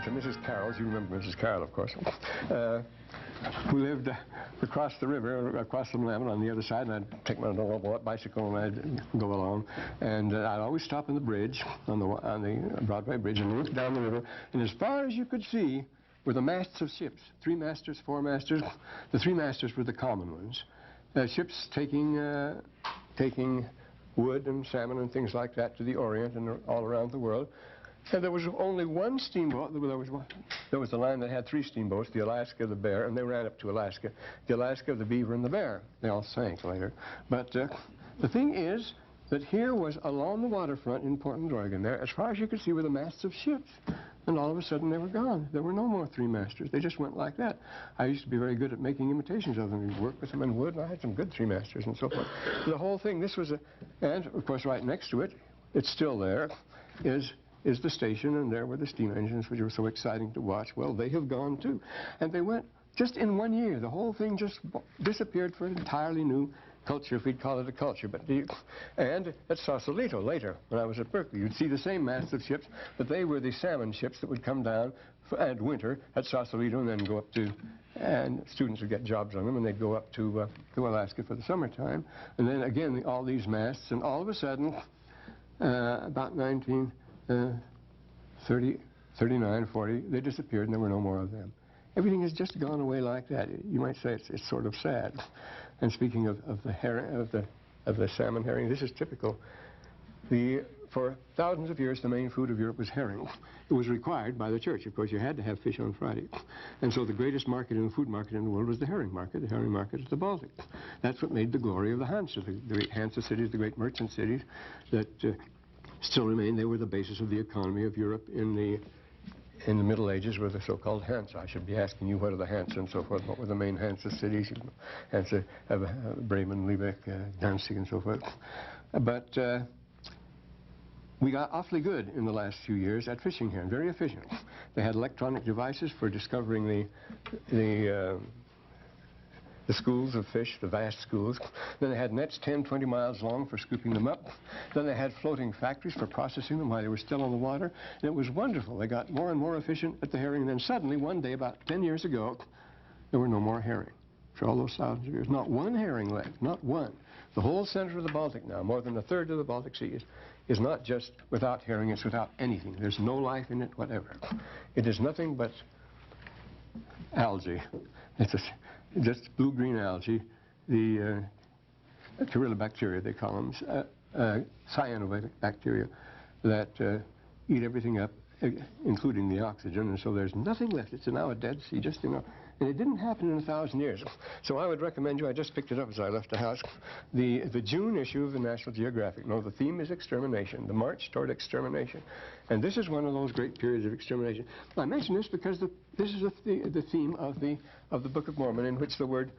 to Mrs. Carroll's. You remember Mrs. Carroll, of course. Who lived across the river, across the Willamette on the other side, and I'd take my little bicycle and I'd go along. And I'd always stop on the bridge, on the Broadway Bridge, and look down the river. And as far as you could see were the masts of ships, 3 masters, 4 masters. The 3 masters were the common ones. Ships taking wood and salmon and things like that to the Orient and all around the world. And there was only one steamboat. There was a line that had 3 steamboats, the Alaska, the Bear, and they ran up to Alaska. The Alaska, the Beaver, and the Bear. They all sank later. But the thing is that here was along the waterfront in Portland, Oregon, there, as far as you could see, were the masts of ships. And all of a sudden they were gone. There were no more 3 masters. They just went like that. I used to be very good at making imitations of them. We'd work with them in wood, and I had some good 3 masters and so forth. The whole thing, this was and of course right next to it, it's still there, is the station, and there were the steam engines, which were so exciting to watch. Well, they have gone too. And they went, just in 1 year, the whole thing just disappeared for an entirely new culture, if we'd call it a culture. And at Sausalito later, when I was at Berkeley, you'd see the same masts of ships, but they were the salmon ships that would come down at winter at Sausalito and then go up to, and students would get jobs on them, and they'd go up to Alaska for the summertime. And then again, all these masts, and all of a sudden, about 39, 40, they disappeared, and there were no more of them. Everything has just gone away like that. You might say it's sort of sad. And speaking of the herring, of the salmon herring, this is typical. For thousands of years, the main food of Europe was herring. It was required by the church. Of course, you had to have fish on Friday. And so the greatest market in the food market in the world was the herring market at the Baltic. That's what made the glory of the Hansa, the great Hansa cities, the great merchant cities that still remain. They were the basis of the economy of Europe in the Middle Ages, were the so-called Hansa. I should be asking you what are the Hansa and so forth. What were the main Hansa cities? Hansa, Bremen, Lübeck, Danzig, and so forth. But we got awfully good in the last few years at fishing here, and very efficient. They had electronic devices for discovering the schools of fish, the vast schools. Then they had nets 10, 20 miles long for scooping them up. Then they had floating factories for processing them while they were still on the water. And it was wonderful. They got more and more efficient at the herring. And then suddenly, one day, about 10 years ago, there were no more herring. For all those thousands of years, not one herring left, not one. The whole center of the Baltic now, more than 1/3 of the Baltic Sea, is not just without herring, it's without anything. There's no life in it whatever. It is nothing but algae. It's just blue-green algae, the Corylobacteria, they call them, cyanobacteria, that eat everything up, including the oxygen, and so there's nothing left. It's now a dead sea, just, and it didn't happen in 1,000 years. So I would recommend you, I just picked it up as I left the house, the June issue of the National Geographic. No, the theme is extermination, the march toward extermination. And this is one of those great periods of extermination. I mention this because this is the theme of the Book of Mormon, in which the word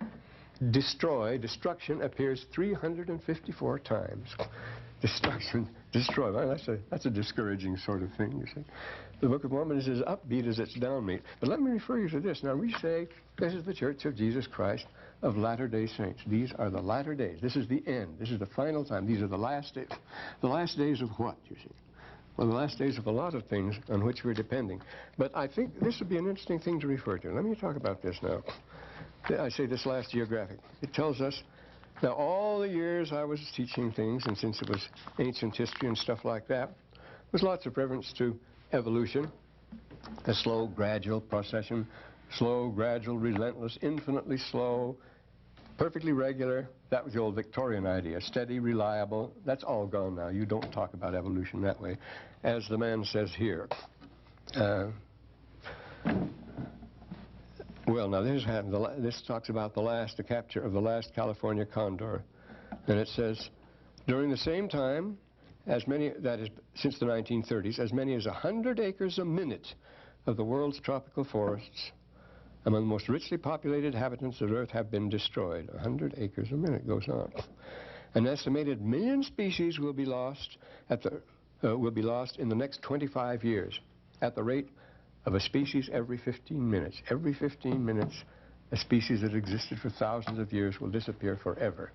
destruction appears 354 times. Destruction, destroy. Well, that's a discouraging sort of thing, you see. The Book of Mormon is as upbeat as it's downbeat. But let me refer you to this. Now, we say this is the Church of Jesus Christ of Latter-day Saints. These are the latter days. This is the end. This is the final time. These are the last days. The last days of what, you see? Well, the last days of a lot of things on which we're depending. But I think this would be an interesting thing to refer to. Let me talk about this now. I say this last geographic. It tells us, now all the years I was teaching things, and since it was ancient history and stuff like that, there was lots of reference to evolution, a slow, gradual procession, slow, gradual, relentless, infinitely slow, perfectly regular. That was the old Victorian idea. Steady, reliable. That's all gone now. You don't talk about evolution that way. As the man says here. Well, now this happened. This talks about the capture of the last California condor. And it says, during the same time, that is, since the 1930s, as many as 100 acres a minute of the world's tropical forests among the most richly populated inhabitants of Earth have been destroyed. 100 acres a minute goes on. An estimated 1 million species will be lost in the next 25 years at the rate of a species every 15 minutes. Every 15 minutes, a species that existed for thousands of years will disappear forever.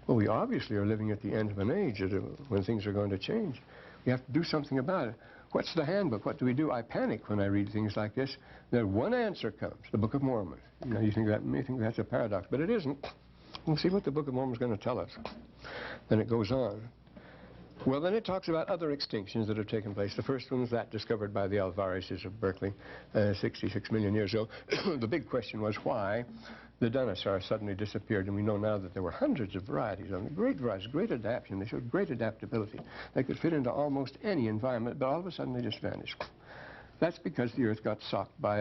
Well, we obviously are living at the end of an age when things are going to change. We have to do something about it. what's the handbook? What do we do? I panic when I read things like this. Then one answer comes, the Book of Mormon. You know, you may think that's a paradox, but it isn't. We'll see what the Book of Mormon is going to tell us. Then it goes on. Well, then it talks about other extinctions that have taken place. The first one was that discovered by the Alvareses of Berkeley 66 million years ago. The big question was why the dinosaurs suddenly disappeared, and we know now that there were hundreds of varieties, great varieties, great adaptation. They showed great adaptability. They could fit into almost any environment, but all of a sudden they just vanished. That's because the Earth got socked by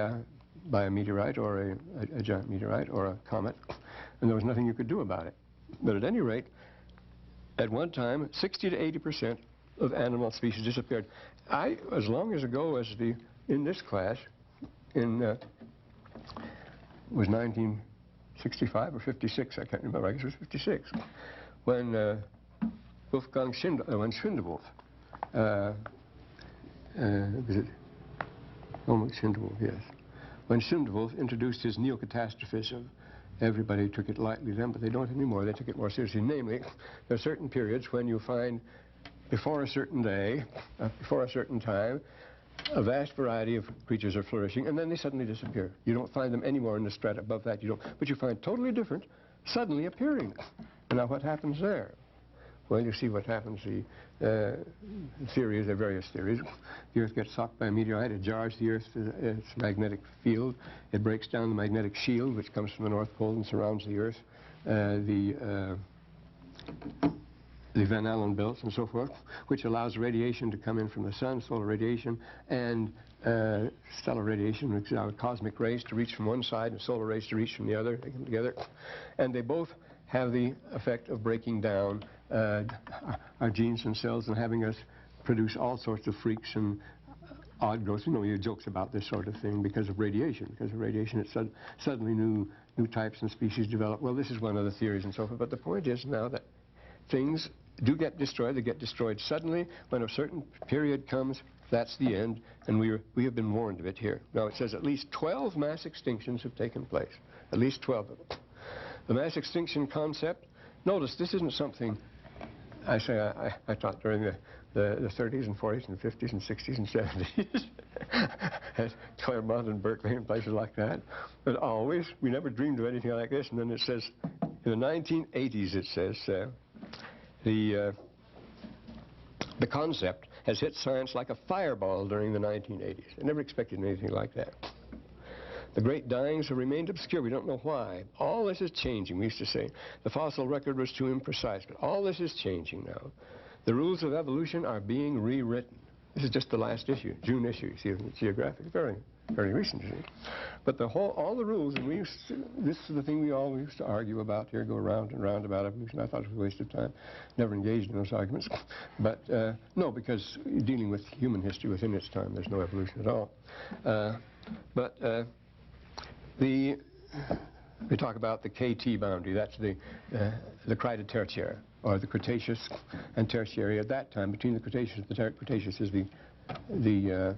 a meteorite or a giant meteorite or a comet, and there was nothing you could do about it. But at any rate, at one time, 60 to 80% of animal species disappeared. As long as ago as in this class, was 1965 or 56, I can't remember, I guess it was 56, when Wolfgang Schindewolf, was it Helmut Schindewolf, yes, when Schindewolf introduced his neocatastrophism. Everybody took it lightly then, but they don't anymore. They took it more seriously. Namely, there are certain periods when you find, before a certain day, before a certain time, a vast variety of creatures are flourishing, and then they suddenly disappear. You don't find them anymore in the strata above that. You don't. But you find totally different suddenly appearing. And now what happens there? Well, you see what happens. The theories, there are various theories. The Earth gets socked by a meteorite. It jars the Earth's magnetic field. It breaks down the magnetic shield, which comes from the North Pole and surrounds the Earth. The Van Allen belts and so forth, which allows radiation to come in from the sun, solar radiation, and stellar radiation, which allows cosmic rays to reach from one side and solar rays to reach from the other. They come together. And they both have the effect of breaking down our genes and cells and having us produce all sorts of freaks and odd growths. You know, you jokes about this sort of thing because of radiation. Because of radiation, suddenly new types and species develop. Well, this is one of the theories and so forth. But the point is now that things do get destroyed. They get destroyed suddenly. When a certain period comes, that's the end. And we have been warned of it here. Now, it says at least 12 mass extinctions have taken place. At least 12 of them. The mass extinction concept, notice this isn't something I taught during the 30s and 40s and 50s and 60s and 70s at Claremont and Berkeley and places like that. But always, we never dreamed of anything like this. And then it says, in the 1980s, it says, the concept has hit science like a fireball during the 1980s. I never expected anything like that. The great dyings have remained obscure. We don't know why. All this is changing. We used to say the fossil record was too imprecise, but all this is changing now. The rules of evolution are being rewritten. This is just the last issue, June issue, you see, in the Geographic. Very recent, you see. But all the rules, and this is the thing we all used to argue about here, go round and round about evolution. I thought it was a waste of time. Never engaged in those arguments. But no, because dealing with human history within its time, there's no evolution at all. We talk about the KT boundary. That's the Cretaceous, or the Cretaceous and Tertiary. At that time, between the Cretaceous and the Cretaceous is the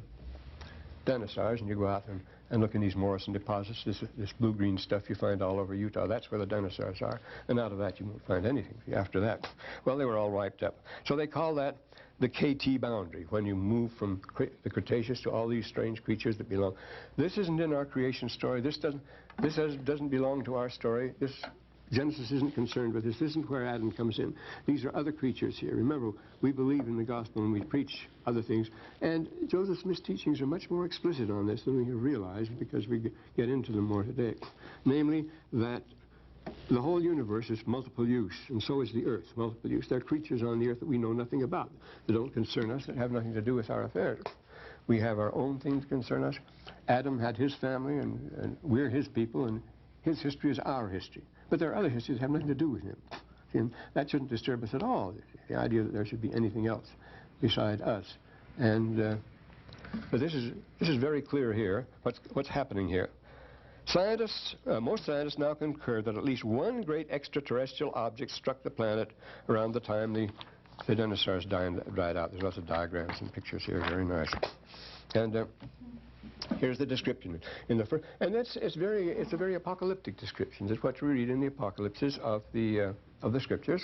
dinosaurs, and you go out and look in these Morrison deposits, this blue-green stuff you find all over Utah. That's where the dinosaurs are. And out of that, you won't find anything after that. Well, they were all wiped up. So they call that the KT boundary, when you move from the Cretaceous to all these strange creatures that belong. This isn't in our creation story. This doesn't belong to our story. Genesis isn't concerned with this. This isn't where Adam comes in. These are other creatures here. Remember, we believe in the gospel and we preach other things. And Joseph Smith's teachings are much more explicit on this than we have realized, because we get into them more today. Namely, that the whole universe is multiple use, and so is the Earth, multiple use. There are creatures on the Earth that we know nothing about, that don't concern us, that have nothing to do with our affairs. We have our own things that concern us. Adam had his family, and we're his people, and his history is our history. But there are other histories that have nothing to do with him. And that shouldn't disturb us at all, the idea that there should be anything else beside us. And but this is very clear here, what's happening here. Scientists, most scientists now concur that at least one great extraterrestrial object struck the planet around the time the dinosaurs died out. There's lots of diagrams and pictures here, very nice. And here's the description. And it's a very apocalyptic description. It's what we read in the apocalypses of the scriptures,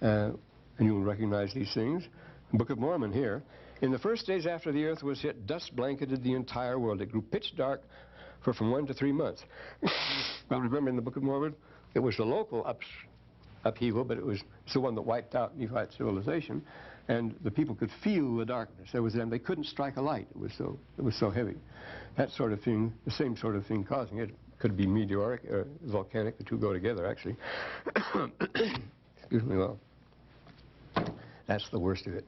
and you will recognize these things. The Book of Mormon here. In the first days after the earth was hit, dust blanketed the entire world. It grew pitch dark for from 1 to 3 months. Well, remember in the Book of Mormon, it was the local upheaval, but it's the one that wiped out Nephite civilization, and the people could feel the darkness. They couldn't strike a light. It was so heavy. That sort of thing, the same sort of thing causing it. Could be meteoric or volcanic. The two go together, actually. Excuse me. Well, that's the worst of it.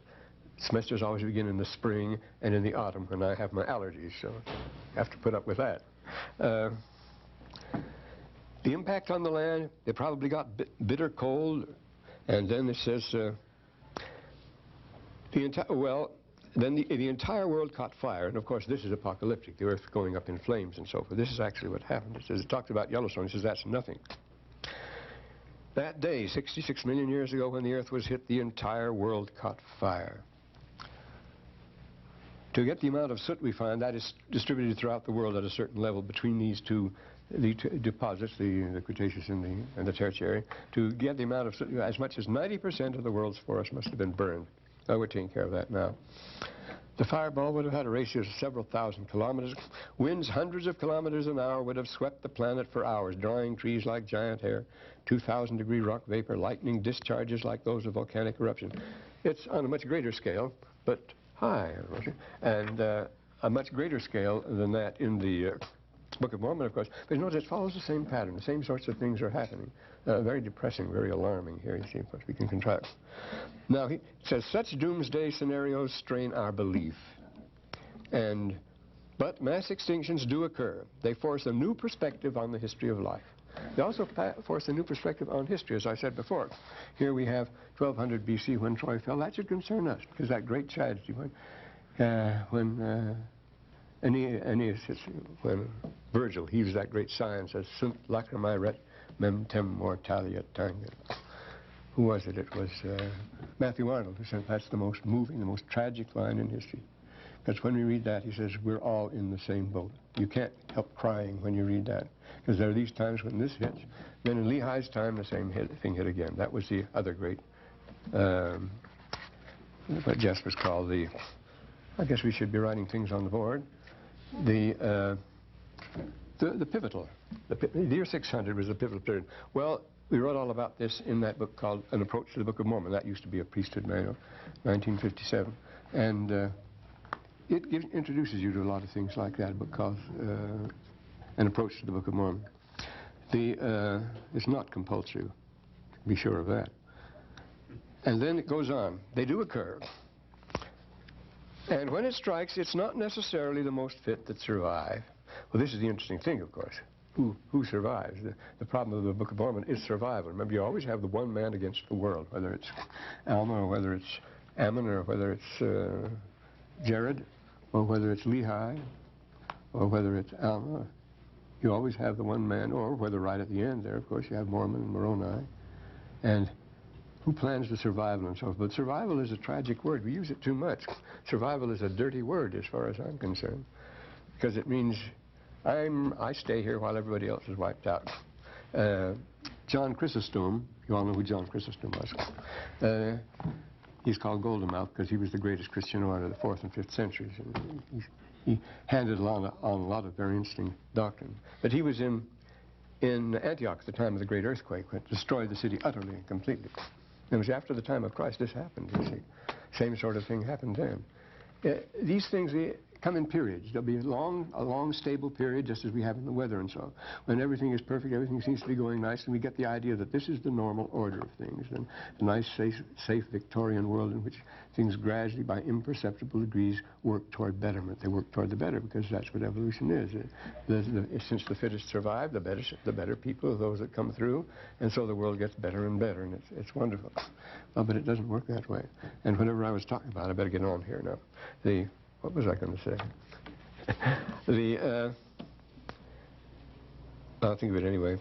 Semesters always begin in the spring and in the autumn when I have my allergies, so I have to put up with that. The impact on the land, they probably got bitter cold, and then it says then the entire world caught fire, and of course this is apocalyptic, the earth going up in flames and so forth. This is actually what happened. It says, it talks about Yellowstone, it says that's nothing. That day, 66 million years ago, when the earth was hit, the entire world caught fire. To get the amount of soot we find, that is distributed throughout the world at a certain level between these two deposits, the Cretaceous and the Tertiary. To get the amount of soot, as much as 90% of the world's forest must have been burned. Oh, we're taking care of that now. The fireball would have had a radius of several thousand kilometers. Winds hundreds of kilometers an hour would have swept the planet for hours, drying trees like giant hair, 2,000-degree rock vapor, lightning discharges like those of volcanic eruption. It's on a much greater scale, but high, and a much greater scale than that in the Book of Mormon, of course. But notice it follows the same pattern. The same sorts of things are happening. Very depressing, very alarming here, you see. Of course, we can contrast. Now, he says, such doomsday scenarios strain our belief. But mass extinctions do occur. They force a new perspective on the history of life. They also force a new perspective on history, as I said before. Here we have 1200 BC when Troy fell. That should concern us, because that great tragedy when Aeneas, when Virgil heaves that great sigh and says, Sunt lacrimae ret mem tem mortalia tanget. Who was it? It was Matthew Arnold who said that's the most moving, the most tragic line in history. Because when we read that, he says, we're all in the same boat. You can't help crying when you read that. Because there are these times when this hits. Then in Lehi's time, the same thing hit again. That was the other great, what Jess was called the, I guess we should be writing things on the board. The pivotal. The year 600 was the pivotal period. Well, we wrote all about this in that book called An Approach to the Book of Mormon. That used to be a priesthood manual, 1957. And it introduces you to a lot of things like that, a book called An Approach to the Book of Mormon. It's not compulsory, be sure of that. And then it goes on. They do occur. And when it strikes, it's not necessarily the most fit that survive. Well, this is the interesting thing, of course. Who survives? The problem of the Book of Mormon is survival. Remember, you always have the one man against the world, whether it's Alma or whether it's Ammon or whether it's Jared or whether it's Lehi or whether it's Alma. You always have the one man, or whether right at the end there, of course, you have Mormon and Moroni. And who plans the survival and so forth? But survival is a tragic word. We use it too much. Survival is a dirty word as far as I'm concerned, because it means I stay here while everybody else is wiped out. John Chrysostom, you all know who John Chrysostom was. He's called Golden Mouth because he was the greatest Christian orator of the 4th and 5th centuries. He handed on a lot of very interesting doctrine. But he was in Antioch at the time of the great earthquake, which destroyed the city utterly and completely. It was after the time of Christ this happened, you see. Same sort of thing happened then. These things come in periods. There'll be a long, stable period, just as we have in the weather and so on. When everything is perfect, everything seems to be going nice, and we get the idea that this is the normal order of things. And a nice, safe Victorian world in which things gradually, by imperceptible degrees, work toward betterment. They work toward the better, because that's what evolution is. Since the fittest survive, the better people are those that come through, and so the world gets better and better, and it's wonderful. Well, but it doesn't work that way. And whatever I was talking about, I better get on here now. What was I going to say? I'll think of it anyway.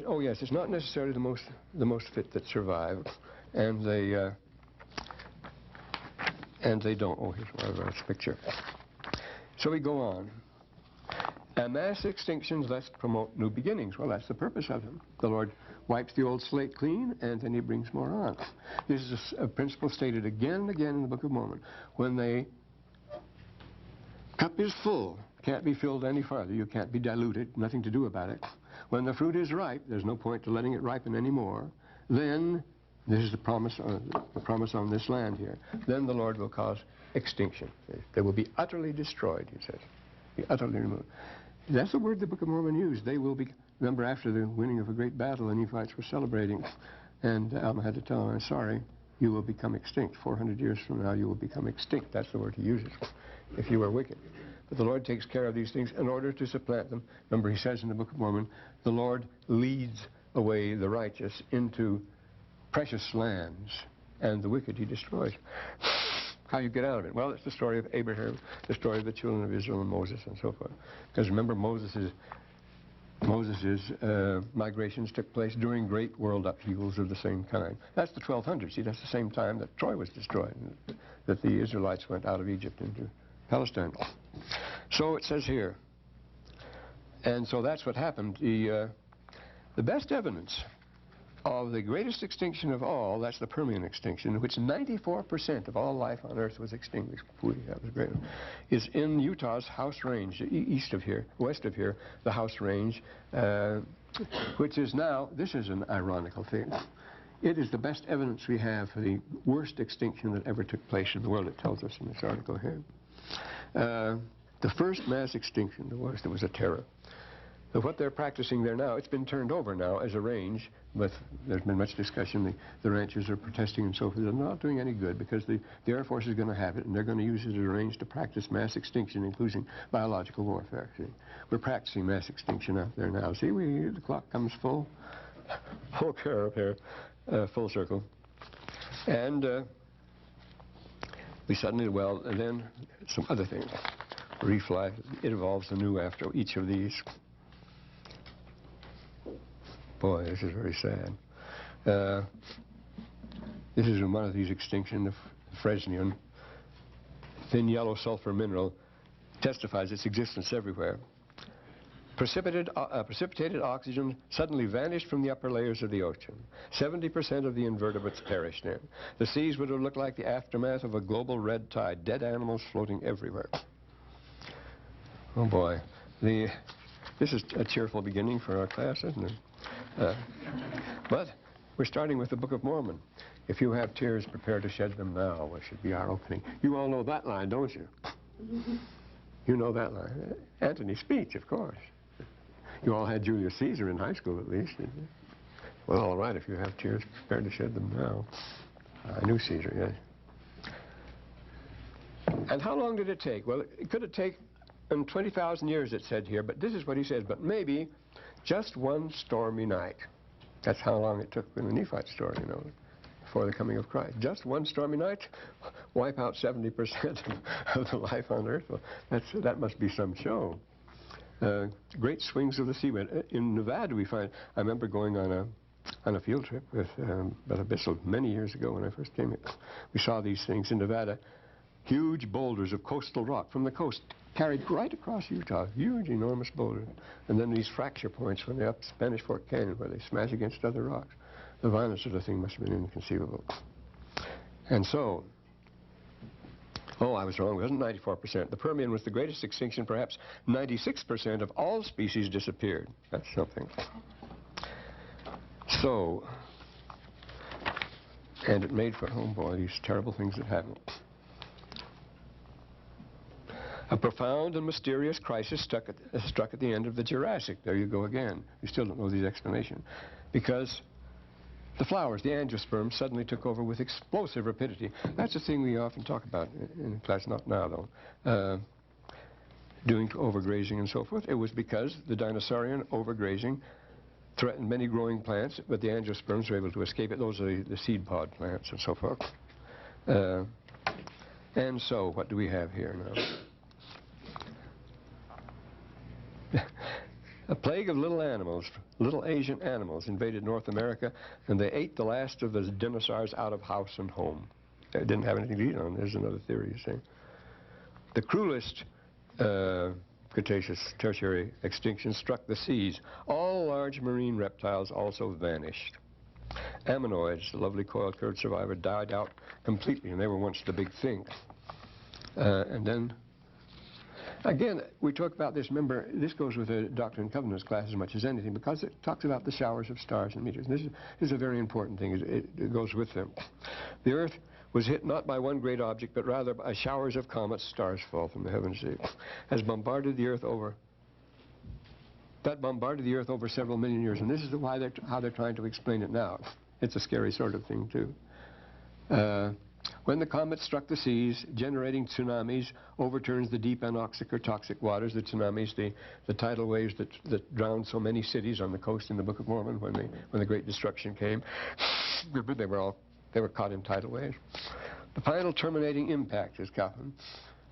Oh yes, it's not necessarily the most fit that survive, and they don't. Oh, here's one of this picture. So we go on. And mass extinctions, let's promote new beginnings. Well, that's the purpose of them. The Lord wipes the old slate clean, and then he brings more on. This is a principle stated again and again in the Book of Mormon. When the cup is full, can't be filled any farther. You can't be diluted, nothing to do about it. When the fruit is ripe, there's no point to letting it ripen anymore. Then, this is the promise on this land here, then the Lord will cause extinction. They will be utterly destroyed, he says. Be utterly removed. That's the word the Book of Mormon used. They will be, remember after the winning of a great battle, the Nephites were celebrating, and Alma had to tell them, I'm sorry, you will become extinct. 400 years from now, you will become extinct. That's the word he uses, if you are wicked. But the Lord takes care of these things in order to supplant them. Remember, he says in the Book of Mormon, the Lord leads away the righteous into precious lands, and the wicked he destroys. How you get out of it? Well, it's the story of Abraham, the story of the children of Israel and Moses and so forth. Because remember, Moses's migrations took place during great world upheavals of the same kind. That's the 1200s. See, that's the same time that Troy was destroyed, that the Israelites went out of Egypt into Palestine. So it says here, and so that's what happened. The best evidence of the greatest extinction of all, that's the Permian extinction, in which 94% of all life on Earth was extinguished. That was great. Is in Utah's House Range, east of here, west of here, the House Range, which is now, this is an ironical thing. It is the best evidence we have for the worst extinction that ever took place in the world, it tells us in this article here. The first mass extinction, the worst, it was a terror. So what they're practicing there now, it's been turned over now as a range, but there's been much discussion. The ranchers are protesting and so forth. They're not doing any good because the Air Force is going to have it, and they're going to use it as a range to practice mass extinction, including biological warfare. See? We're practicing mass extinction out there now. See, the clock comes full curve here, full circle. And we suddenly, well, and then some other things. Reef life, it evolves anew after each of these. Boy, this is very sad. This is one of these extinction, the Fresnian. Thin yellow sulfur mineral testifies its existence everywhere. Precipitated oxygen suddenly vanished from the upper layers of the ocean. 70% of the invertebrates perished in. The seas would have looked like the aftermath of a global red tide, dead animals floating everywhere. Oh boy, this is a cheerful beginning for our class, isn't it? But we're starting with the Book of Mormon. If you have tears, prepare to shed them now, which should be our opening. You all know that line, don't you? You know that line. Antony's speech, of course. You all had Julius Caesar in high school, at least, didn't you? Well, all right, if you have tears, prepare to shed them now. I knew Caesar, yes. And how long did it take? Well, it could have taken 20,000 years, it said here, but this is what he says, but maybe just one stormy night. That's how long it took in the Nephite story, you know, before the coming of Christ. Just one stormy night, wipe out 70% of the life on Earth. Well, that must be some show. Great swings of the sea wind. In Nevada, we find, I remember going on a field trip with Brother Bissell many years ago when I first came here. We saw these things in Nevada, huge boulders of coastal rock from the coast carried right across Utah, huge, enormous boulders. And then these fracture points when they're up Spanish Fork Canyon where they smash against other rocks. The violence of the thing must have been inconceivable. And so, oh, I was wrong. It wasn't 94%. The Permian was the greatest extinction. Perhaps 96% of all species disappeared. That's something. So, and it made for, oh boy, these terrible things that happened. A profound and mysterious crisis struck at the end of the Jurassic. There you go again. We still don't know the explanation. Because the flowers, the angiosperms, suddenly took over with explosive rapidity. That's a thing we often talk about in class, not now though. Doing to overgrazing and so forth. It was because the dinosaurian overgrazing threatened many growing plants, but the angiosperms were able to escape it. Those are the seed pod plants and so forth. And so, what do we have here now? A plague of little animals, little Asian animals invaded North America, and they ate the last of the dinosaurs out of house and home. They didn't have anything to eat on. There's another theory, you see. The cruelest Cretaceous tertiary extinction struck the seas. All large marine reptiles also vanished. Ammonoids, the lovely coil-curved survivor, died out completely, and they were once the big thing. And then, again, we talk about this. Remember, this goes with the Doctrine and Covenants class as much as anything, because it talks about the showers of stars and meteors. And this is a very important thing. It goes with them. The Earth was hit not by one great object, but rather by showers of comets. Stars fall from the heavens, has bombarded the Earth over. That bombarded the Earth over several million years, and this is how they're trying to explain it now. It's a scary sort of thing, too. When the comet struck the seas, generating tsunamis, overturns the deep anoxic or toxic waters, the tsunamis, the tidal waves that drowned so many cities on the coast in the Book of Mormon when the Great Destruction came. They were caught in tidal waves. The final terminating impact, as Kaufman,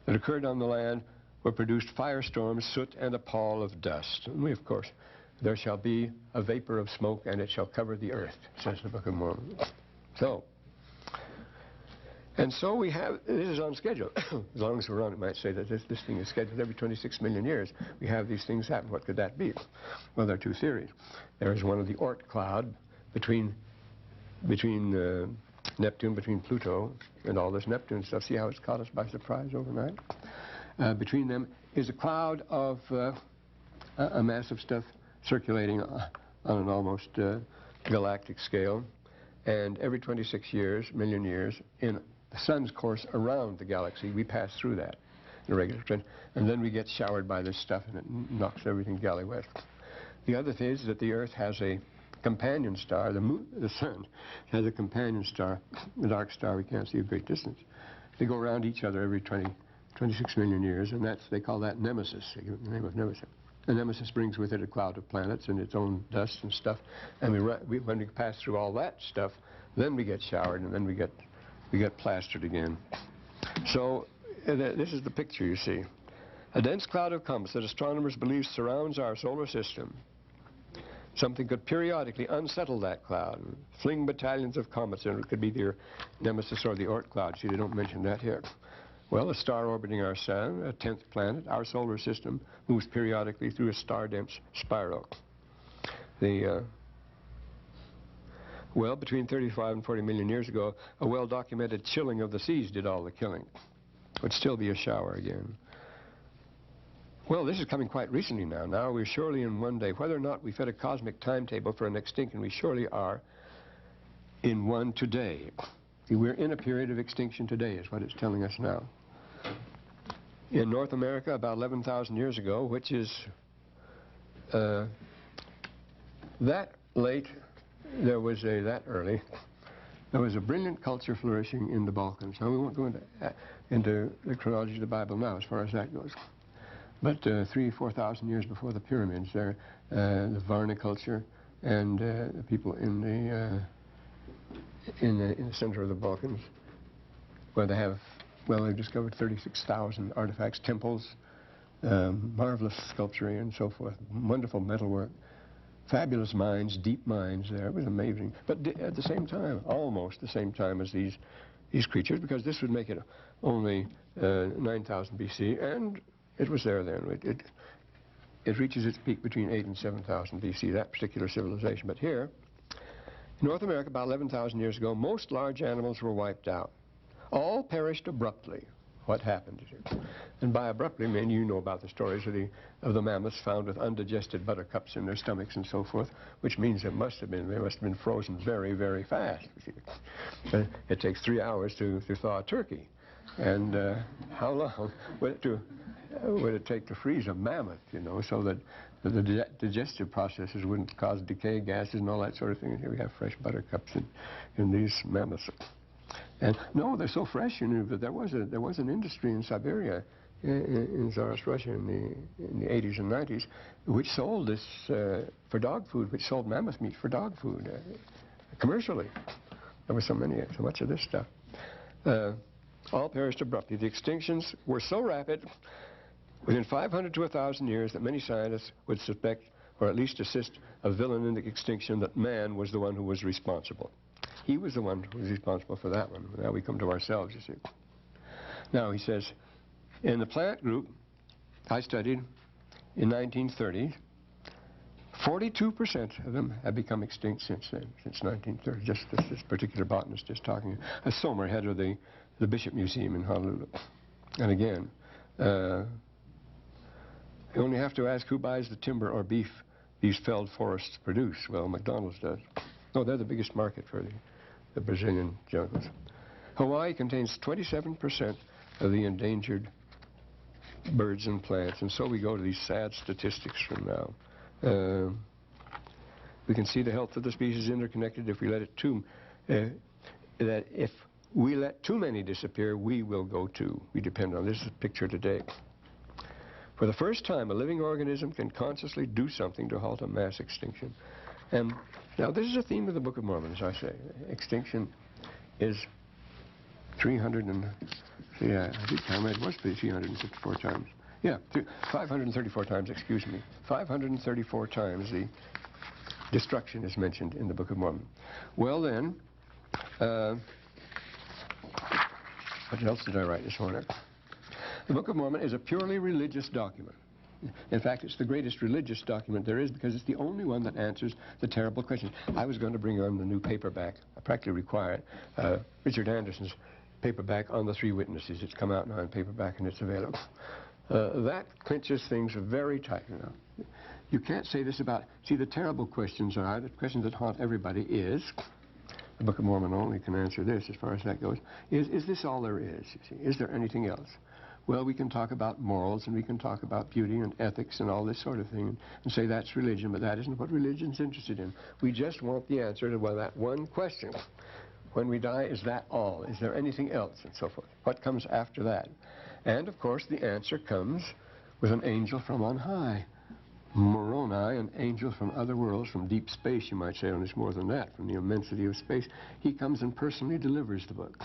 that occurred on the land were produced firestorms, soot, and a pall of dust. And we, of course, there shall be a vapor of smoke, and it shall cover the earth, says the Book of Mormon. So we have, this is on schedule. As long as we're on, it might say that this thing is scheduled every 26 million years. We have these things happen. What could that be? Well, there are two theories. There is one of the Oort cloud between Neptune, between Pluto, and all this Neptune stuff. See how it's caught us by surprise overnight? Between them is a cloud of a mass of stuff circulating on an almost galactic scale. And every 26 million years, in the sun's course around the galaxy, we pass through that in a regular trend, and then we get showered by this stuff, and it knocks everything galley west. The other thing is that the Earth has a companion star. The sun has a companion star, a dark star we can't see at great distance. They go around each other every 26 million years, and they call that Nemesis. They give it the name of Nemesis. And Nemesis brings with it a cloud of planets and its own dust and stuff. And when we pass through all that stuff, then we get showered, and then we get plastered again. So this is the picture you see. A dense cloud of comets that astronomers believe surrounds our solar system. Something could periodically unsettle that cloud, and fling battalions of comets, and it could be the Nemesis or the Oort cloud. See, they don't mention that here. Well, a star orbiting our sun, a 10th planet, our solar system, moves periodically through a star-dense spiral. Well, between 35 and 40 million years ago, a well-documented chilling of the seas did all the killing. Would still be a shower again. Well, this is coming quite recently now. Now we're surely in one day. Whether or not we fit a cosmic timetable for an extinction, we surely are in one today. We're in a period of extinction today, is what it's telling us now. In North America, about 11,000 years ago, which is that late, there was that early, there was a brilliant culture flourishing in the Balkans. Now, we won't go into the chronology of the Bible now, as far as that goes. But 3,000 to 4,000 years before the pyramids, there, the Varna culture and the people in the center of the Balkans, where they've discovered 36,000 artifacts, temples, marvelous sculpture and so forth, wonderful metalwork, fabulous mines, deep mines there. It was amazing. But at the same time, almost the same time as these creatures, because this would make it only 9,000 BC, and it was there then. It reaches its peak between 8,000 and 7,000 BC, that particular civilization. But here, in North America, about 11,000 years ago, most large animals were wiped out. All perished abruptly. What happened? And by abruptly, I mean, you know about the stories of the mammoths found with undigested buttercups in their stomachs and so forth, which means they must have been frozen very, very fast. It takes 3 hours to thaw a turkey. And how long would it take to freeze a mammoth, you know, so that the digestive processes wouldn't cause decay gases and all that sort of thing? Here we have fresh buttercups in these mammoths. And no, they're so fresh, you know, that there was an industry in Siberia, in Tsarist Russia in the 80s and 90s, which sold this for dog food, which sold mammoth meat for dog food commercially. There was so much of this stuff. All perished abruptly. The extinctions were so rapid, within 500 to 1,000 years, that many scientists would suspect, or at least assist a villain in the extinction, that man was the one who was responsible. He was the one who was responsible for that one. Now we come to ourselves, you see. Now, he says, in the plant group, I studied in 1930. 42% of them have become extinct since then, since 1930. Just this particular botanist just talking. Sommer, head of the Bishop Museum in Honolulu. And again, you only have to ask who buys the timber or beef these felled forests produce. Well, McDonald's does. No, they're the biggest market for the Brazilian jungles. Hawaii contains 27% of the endangered birds and plants, and so we go to these sad statistics from now. We can see the health of the species interconnected if we let it that if we let too many disappear, we will go too. We depend on this picture today. For the first time, a living organism can consciously do something to halt a mass extinction. And now this is a theme of the Book of Mormon, as I say. Extinction is 300 and, yeah, I think it must be 354 times. Yeah, 534 times, excuse me. 534 times the destruction is mentioned in the Book of Mormon. Well then, what else did I write this morning? The Book of Mormon is a purely religious document. In fact, it's the greatest religious document there is because it's the only one that answers the terrible questions. I was going to bring on the new paperback. I practically require it. Richard Anderson's paperback on the three witnesses. It's come out now in paperback and it's available. That clinches things very tight. You know. You can't say this about, see, the terrible questions are, the questions that haunt everybody is, the Book of Mormon only can answer this as far as that goes, is this all there is? You see? Is there anything else? Well, we can talk about morals and we can talk about beauty and ethics and all this sort of thing and say that's religion, but that isn't what religion's interested in. We just want the answer to, well, that one question. When we die, is that all? Is there anything else? And so forth. What comes after that? And, of course, the answer comes with an angel from on high. Moroni, an angel from other worlds, from deep space, you might say, and it's more than that, from the immensity of space. He comes and personally delivers the book.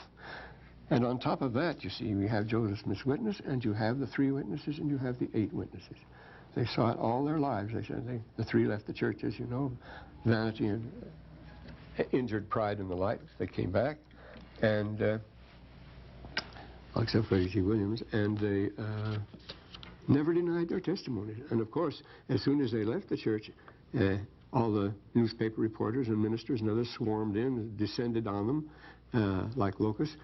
And on top of that, you see, we have Joseph Smith's witness, and you have the three witnesses, and you have the 8 witnesses. They saw it all their lives. They said the 3 left the church, as you know, vanity and injured pride in the light. They came back, and except for A.G. Williams, and they never denied their testimony. And of course, as soon as they left the church, all the newspaper reporters and ministers and others swarmed in, descended on them like locusts.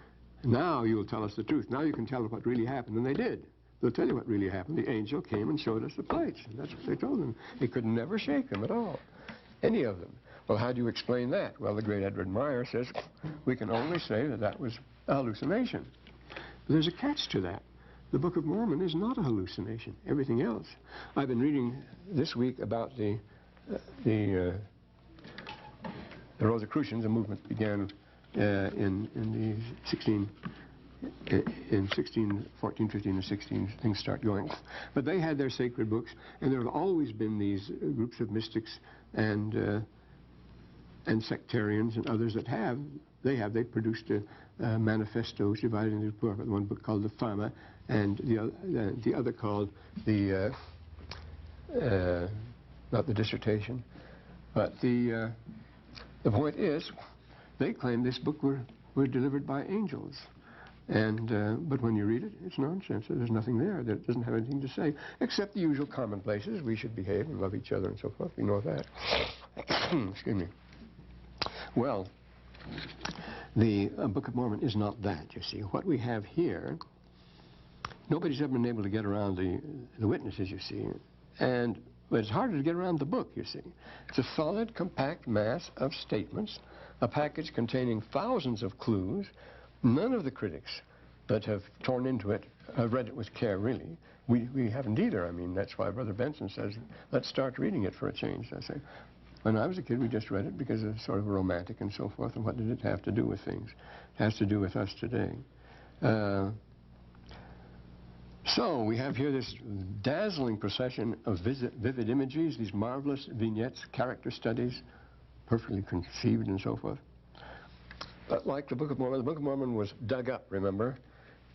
Now you will tell us the truth. Now you can tell us what really happened. And they did. They'll tell you what really happened. The angel came and showed us the plates. And that's what they told them. They could never shake them at all. Any of them. Well, how do you explain that? Well, the great Edward Meyer says, we can only say that that was a hallucination. But there's a catch to that. The Book of Mormon is not a hallucination. Everything else. I've been reading this week about the Rosicrucians. A movement began in 1614, 15, and 16. Things start going. But they had their sacred books, and there have always been these groups of mystics and sectarians and others that have. They produced manifestos divided into one book called the Fama, and the other called the not the dissertation, but the point is, they claim this book were delivered by angels, and but when you read it, it's nonsense. There's nothing there. It doesn't have anything to say except the usual commonplaces. We should behave and love each other and so forth. We know that. Excuse me. Well, the Book of Mormon is not that, you see. What we have here, nobody's ever been able to get around the witnesses, you see. But it's harder to get around the book, you see. It's a solid, compact mass of statements, a package containing thousands of clues. None of the critics that have torn into it have read it with care, really. We haven't either. I mean, that's why Brother Benson says, let's start reading it for a change. I say, when I was a kid, we just read it because it's sort of romantic and so forth, and what did it have to do with things? It has to do with us today. So we have here this dazzling procession of vivid images, these marvelous vignettes, character studies, perfectly conceived and so forth. But like the Book of Mormon was dug up, remember?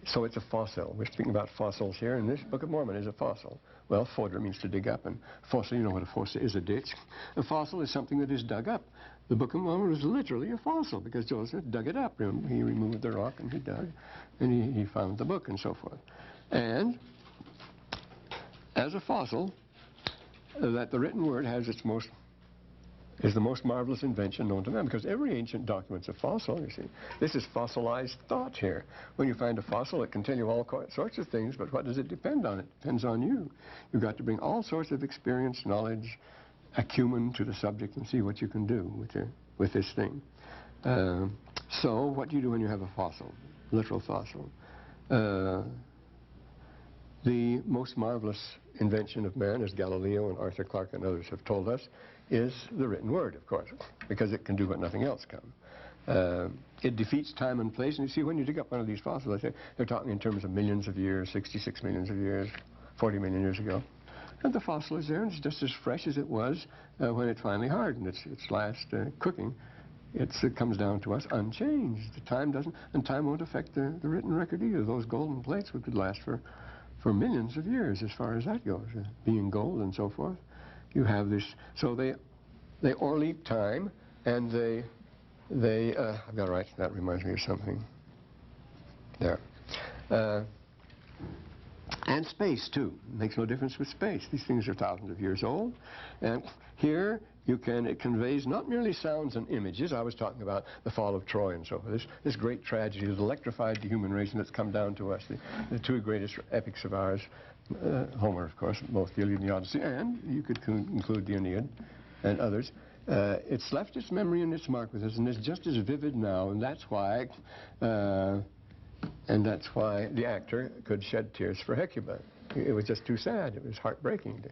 So it's a fossil. We're speaking about fossils here, and this Book of Mormon is a fossil. Well, fodder means to dig up, and fossil, you know what a fossil is, a ditch. A fossil is something that is dug up. The Book of Mormon is literally a fossil, because Joseph dug it up. Remember, he removed the rock, and he dug, and he found the book, and so forth. And as a fossil, that the written word is the most marvelous invention known to man, because every ancient document's a fossil, you see. This is fossilized thought here. When you find a fossil, it can tell you all sorts of things, but what does it depend on? It depends on you. You've got to bring all sorts of experience, knowledge, acumen to the subject and see what you can do with this thing. So what do you do when you have a fossil, literal fossil? The most marvelous invention of man, as Galileo and Arthur Clarke and others have told us, is the written word, of course, because it can do what nothing else can. It defeats time and place, and you see, when you dig up one of these fossils, they're talking in terms of millions of years, 66 millions of years, 40 million years ago. And the fossil is there, and it's just as fresh as it was when it finally hardened, its last cooking. It comes down to us unchanged. The time doesn't, and time won't affect the written record either. Those golden plates could last for millions of years as far as that goes, being gold and so forth. You have this, so they o'erleap time, and I've got to write, that reminds me of something. There. And space, too. It makes no difference with space. These things are thousands of years old. And here, it conveys not merely sounds and images. I was talking about the fall of Troy and so forth. This great tragedy that electrified the human race, and that's come down to us. The two greatest epics of ours, Homer, of course, both the Iliad and the Odyssey, and you could include the Aeneid and others. It's left its memory and its mark with us, and it's just as vivid now, and that's why the actor could shed tears for Hecuba. It was just too sad. It was heartbreaking.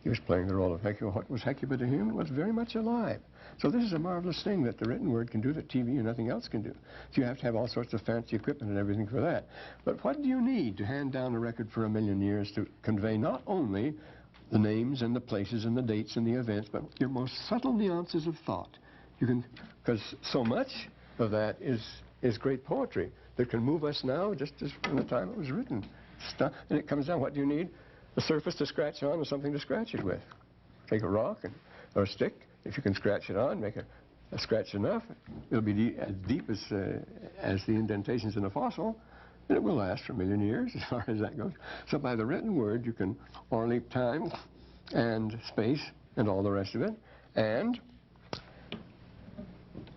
He was playing the role of Hecuba. What was Hecuba to him? It was very much alive. So this is a marvelous thing that the written word can do that TV and nothing else can do. So you have to have all sorts of fancy equipment and everything for that. But what do you need to hand down a record for 1,000,000 years to convey not only the names and the places and the dates and the events, but your most subtle nuances of thought? You can, because so much of that is great poetry that can move us now just as from the time it was written. And it comes down, what do you need? A surface to scratch on and something to scratch it with. Take a rock or a stick. If you can scratch it on, make a scratch enough, it'll be as deep as the indentations in a fossil, and it will last for 1,000,000 years as far as that goes. So by the written word, you can o'erleap time and space and all the rest of it. And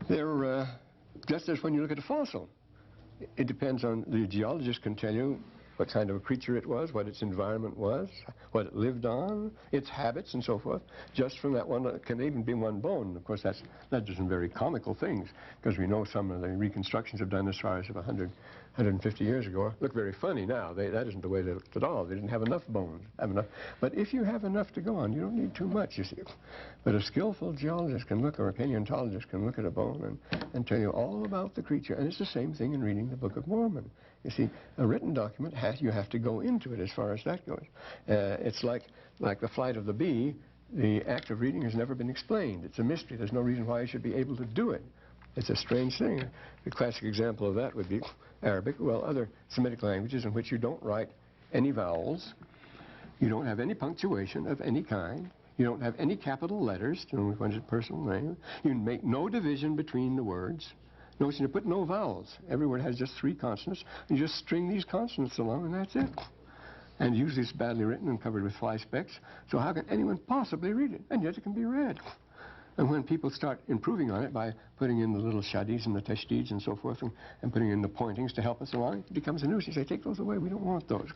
they're just as when you look at a fossil. It depends on, the geologist can tell you what kind of a creature it was, what its environment was, what it lived on, its habits and so forth, just from that one. It can even be one bone. Of course, that does some very comical things, because we know some of the reconstructions of dinosaurs of 150 years ago look very funny now. That isn't the way they looked at all. They didn't have enough bones. But if you have enough to go on, you don't need too much, you see. But a skillful geologist can look, or a paleontologist can look at a bone and tell you all about the creature. And it's the same thing in reading the Book of Mormon. You see, a written document, you have to go into it as far as that goes. It's like the flight of the bee. The act of reading has never been explained. It's a mystery. There's no reason why you should be able to do it. It's a strange thing. The classic example of that would be Arabic, well, other Semitic languages in which you don't write any vowels, you don't have any punctuation of any kind, you don't have any capital letters to know one's personal name, you make no division between the words. Notice you put no vowels. Every word has just 3 consonants. You just string these consonants along, and that's it. And usually it's badly written and covered with fly specks, so how can anyone possibly read it? And yet it can be read. And when people start improving on it by putting in the little shadis and the tashdids and so forth, and putting in the pointings to help us along, it becomes a nuisance. You say, take those away. We don't want those.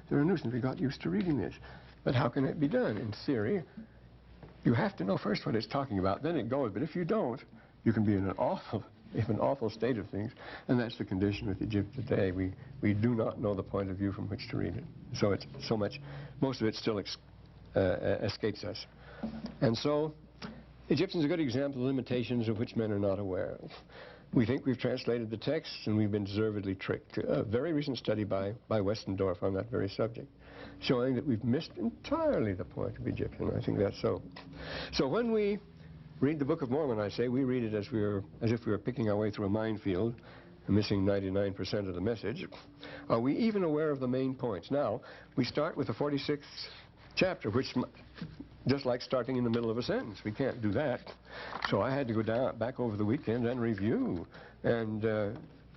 They're a nuisance. We got used to reading this. But how can it be done? In theory, you have to know first what it's talking about. Then it goes. But if you don't, you can be in an awful state of things. And that's the condition with Egypt today. We do not know the point of view from which to read it. So it's so much, most of it still escapes us. And so Egyptian's a good example of limitations of which men are not aware. We think we've translated the text, and we've been deservedly tricked. A very recent study by Westendorf on that very subject, showing that we've missed entirely the point of Egyptian. I think that's so. So when we read the Book of Mormon, I say, we read it as if we were picking our way through a minefield and missing 99% of the message. Are we even aware of the main points? Now, we start with the 46th chapter, which just like starting in the middle of a sentence. We can't do that. So I had to go back over the weekend and review and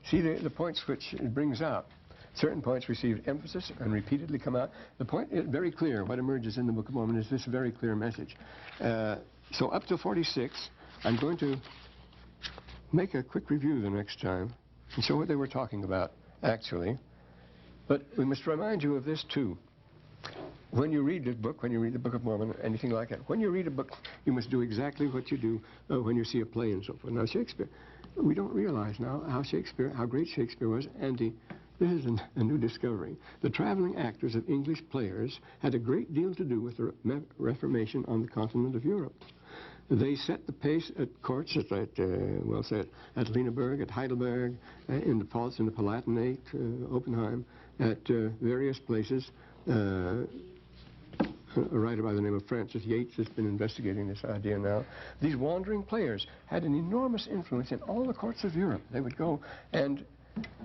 see the points which it brings out. Certain points received emphasis and repeatedly come out. The point is very clear. What emerges in the Book of Mormon is this very clear message. So up to 46, I'm going to make a quick review the next time and show what they were talking about, actually. But we must remind you of this, too. When you read the book, when you read the Book of Mormon, or anything like that, when you read a book, you must do exactly what you do when you see a play and so forth. Now, Shakespeare, we don't realize now how great Shakespeare was, and this is a new discovery. The traveling actors of English players had a great deal to do with the Reformation on the continent of Europe. They set the pace at courts, at Lüneburg, at Heidelberg, in the Pfalz, in the Palatinate, Oppenheim, at various places. A writer by the name of Francis Yates has been investigating this idea now. These wandering players had an enormous influence in all the courts of Europe. They would go, and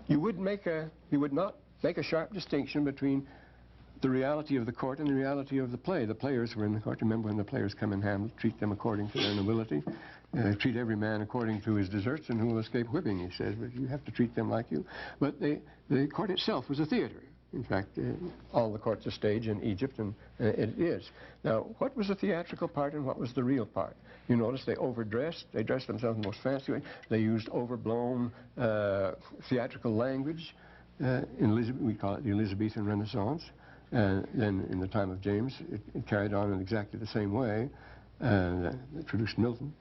you would not make a sharp distinction between the reality of the court and the reality of the play. The players were in the court. Remember, when the players come in Hamlet, treat them according to their nobility. Treat every man according to his deserts, and who will escape whipping, he says. But you have to treat them like you. But the court itself was a theater. In fact, all the courts are stage in Egypt, and it is. Now, what was the theatrical part and what was the real part? You notice they overdressed. They dressed themselves in the most fancy way. They used overblown theatrical language. We call it the Elizabethan Renaissance. Then in the time of James, it carried on in exactly the same way. It produced Milton.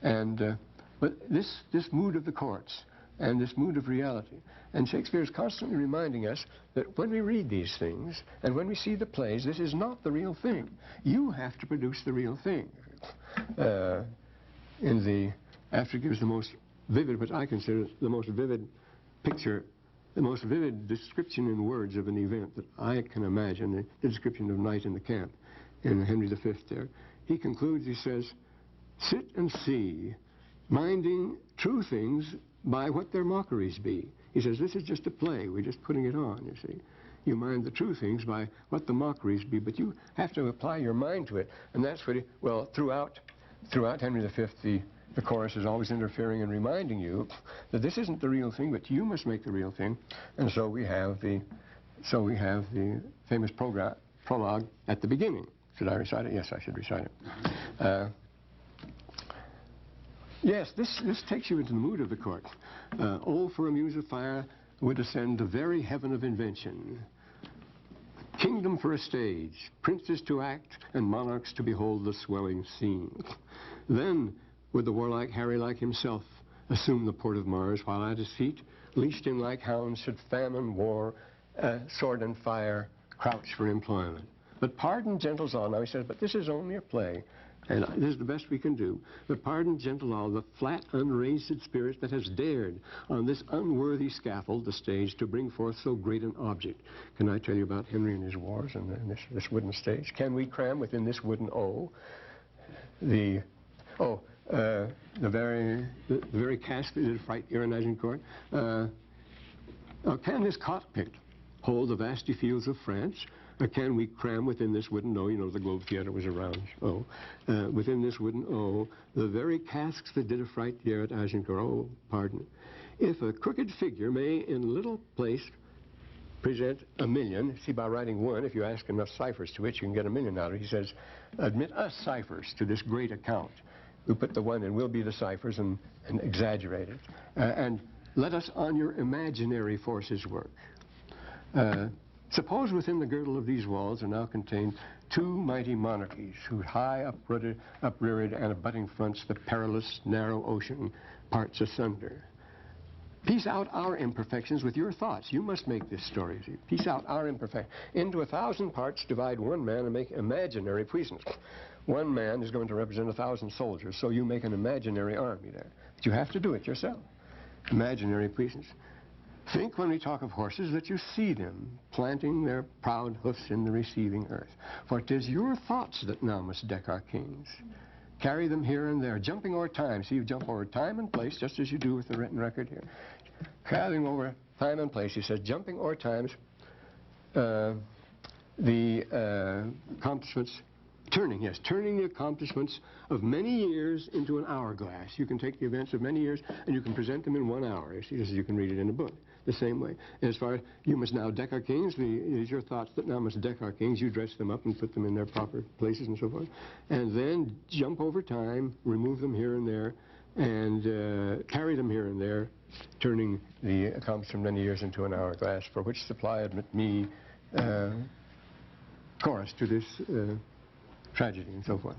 But this mood of the courts and this mood of reality. And Shakespeare is constantly reminding us that when we read these things and when we see the plays, this is not the real thing. You have to produce the real thing. After it gives the most vivid, what I consider the most vivid picture, the most vivid description in words of an event that I can imagine, the description of night in the camp in Henry V there. He concludes, he says, "Sit and see, minding true things by what their mockeries be." He says, this is just a play. We're just putting it on, you see. You mind the true things by what the mockeries be, but you have to apply your mind to it. And that's what throughout Henry V, the chorus is always interfering and reminding you that this isn't the real thing, but you must make the real thing. And so we have the famous prologue at the beginning. Should I recite it? Yes, I should recite it. Yes, this takes you into the mood of the court. Oh, for a muse of fire would ascend the very heaven of invention. Kingdom for a stage, princes to act, and monarchs to behold the swelling scene. Then would the warlike Harry like himself assume the port of Mars, while at his feet, leashed in like hounds, should famine, war, sword and fire crouch for employment. But pardon gentles all. Now he says, but this is only a play. And this is the best we can do. But pardon, gentle all, the flat, unraised spirit that has dared on this unworthy scaffold, the stage, to bring forth so great an object. Can I tell you about Henry and his wars and this wooden stage? Can we cram within this wooden O the very cask that did fright Irinising court? Can this cockpit hold the vasty fields of France? Or can we cram within this wooden O, you know, the Globe Theatre was a round O, within this wooden O, the very casks that did affright the at Agincourt? Oh, pardon. If a crooked figure may in little place present a million, see, by writing one, if you ask enough ciphers to it, you can get a million out of it. He says, admit us ciphers to this great account. We put the one in, we'll be the ciphers and exaggerate it. And let us on your imaginary forces work. Suppose within the girdle of these walls are now contained two mighty monarchies, whose high upreared and abutting fronts the perilous narrow ocean parts asunder. Piece out our imperfections with your thoughts. You must make this story. See? Piece out our imperfections. Into 1,000 parts divide one man and make imaginary puissance. One man is going to represent 1,000 soldiers, so you make an imaginary army there. But you have to do it yourself. Imaginary puissance. Think when we talk of horses that you see them planting their proud hoofs in the receiving earth. For 'tis your thoughts that now must deck our kings. Carry them here and there, jumping o'er time. See, you jump over time and place, just as you do with the written record here. Carrying over time and place, he says, jumping o'er times, the accomplishments Turning, yes, turning the accomplishments of many years into an hourglass. You can take the events of many years and you can present them in 1 hour, as you can read it in a book, the same way. As far as you must now deck our kings, is your thoughts that now must deck our kings, you dress them up and put them in their proper places and so forth, and then jump over time, remove them here and there, and carry them here and there, turning the accomplishments of many years into an hourglass, for which supply admit me chorus to this tragedy and so forth.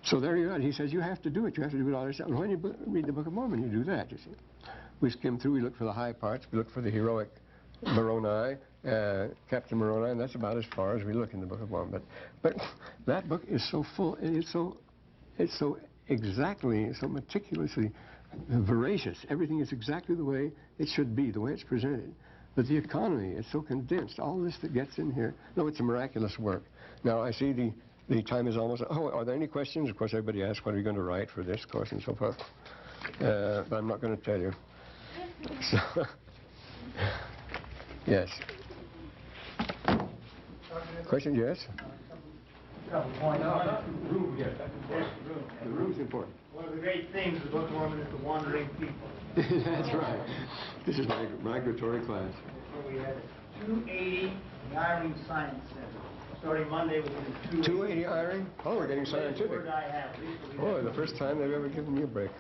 So there you are. He says you have to do it. You have to do it all yourself. And when you read the Book of Mormon, you do that, you see. We skim through, we look for the high parts, we look for the heroic Moroni, Captain Moroni, and that's about as far as we look in the Book of Mormon. But that book is so full, and it's so exactly, so meticulously voracious. Everything is exactly the way it should be, the way it's presented. But the economy is so condensed. All this that gets in here, no, it's a miraculous work. Now, I see the time is almost, oh, are there any questions? Of course, everybody asks, what are you going to write for this course and so forth. But I'm not going to tell you. So, yes. Question, yes? The room's important. One of the great themes of the Book of Mormon is the wandering people. That's right. This is my migratory class. So we have 280 the Iring Science Center. Starting Monday within 280 Iring? Oh, we're getting scientific. Word I have. Oh, the first time they've ever given me a break.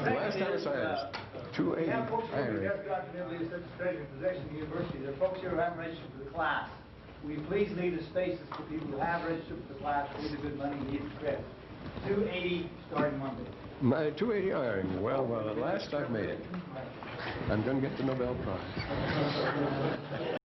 The last time I science. 280 We have folks here who Iring. just got to NIBLEY as such a treasure possession of the university. There are folks here who haven't registered for the class. Will you please leave the spaces for people who have registered for the class, need the good money, need the credit. 280 starting Monday. My 280 Iring. Well, at last I've made it. I'm going to get the Nobel Prize.